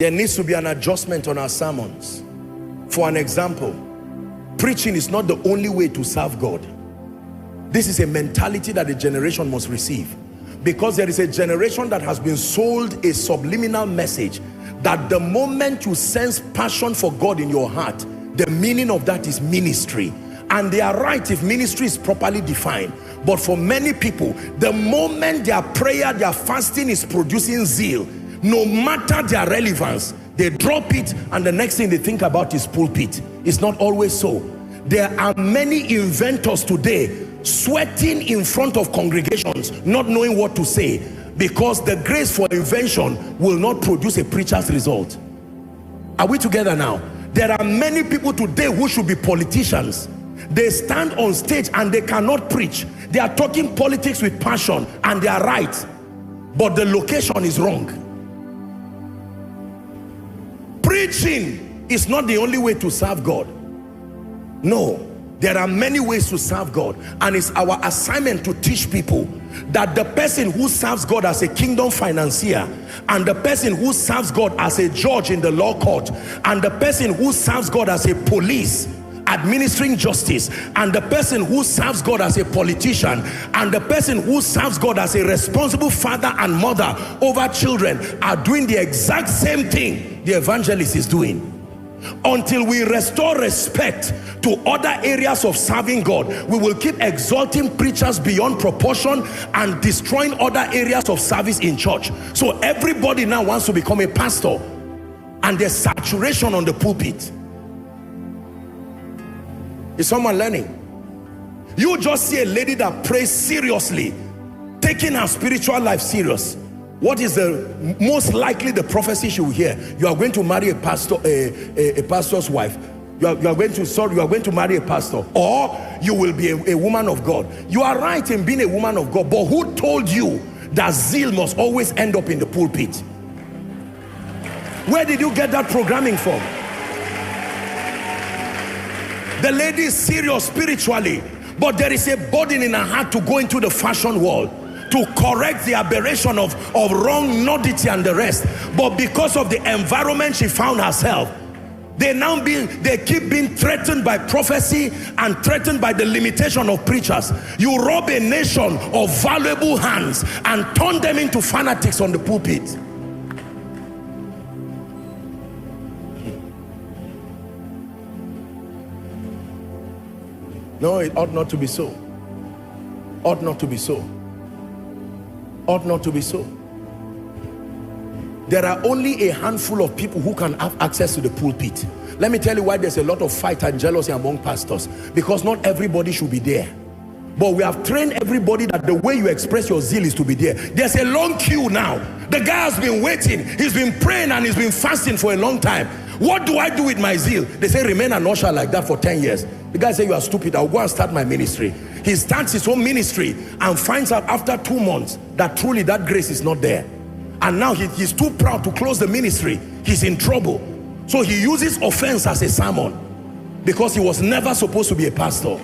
There needs to be an adjustment on our sermons. For an example, preaching is not the only way to serve God. This is a mentality that a generation must receive, because there is a generation that has been sold a subliminal message that the moment you sense passion for God in your heart, the meaning of that is ministry. And they are right if ministry is properly defined. But for many people, the moment their prayer, their fasting is producing zeal, no matter their relevance, they drop it, and the next thing they think about is pulpit. It's not always so. There are many inventors today sweating in front of congregations, not knowing what to say, because the grace for invention will not produce a preacher's result. Are we together now? There are many people today who should be politicians. They stand on stage and they cannot preach. They are talking politics with passion, and they are right, but the location is wrong. Preaching is not the only way to serve God. No, there are many ways to serve God, and it's our assignment to teach people that the person who serves God as a kingdom financier, and the person who serves God as a judge in the law court, and the person who serves God as a police administering justice, and the person who serves God as a politician, and the person who serves God as a responsible father and mother over children are doing the exact same thing the evangelist is doing. Until we restore respect to other areas of serving God, we will keep exalting preachers beyond proportion and destroying other areas of service in church. So everybody now wants to become a pastor, and there's saturation on the pulpit. Is someone learning? You just see a lady that prays seriously, taking her spiritual life serious. What is the most likely the prophecy she will hear? You are going to marry a pastor, a pastor's wife. You are going to marry a pastor, or you will be a woman of God. You are right in being a woman of God, but who told you that zeal must always end up in the pulpit? Where did you get that programming from? The lady is serious spiritually, but there is a burden in her heart to go into the fashion world, to correct the aberration of wrong nudity and the rest. But because of the environment she found herself, they keep being threatened by prophecy and threatened by the limitation of preachers. You rob a nation of valuable hands and turn them into fanatics on the pulpit. No, it ought not to be so. Ought not to be so. Ought not to be so. There are only a handful of people who can have access to the pulpit. Let me tell you why there's a lot of fight and jealousy among pastors. Because not everybody should be there. But we have trained everybody that the way you express your zeal is to be there. There's a long queue now. The guy has been waiting. He's been praying and he's been fasting for a long time. What do I do with my zeal? They say remain an usher like that for 10 years. The guy say you are stupid. I'll go and start my ministry. He starts his own ministry and finds out after 2 months that truly that grace is not there. And now he's too proud to close the ministry. He's in trouble. So he uses offense as a sermon, because he was never supposed to be a pastor.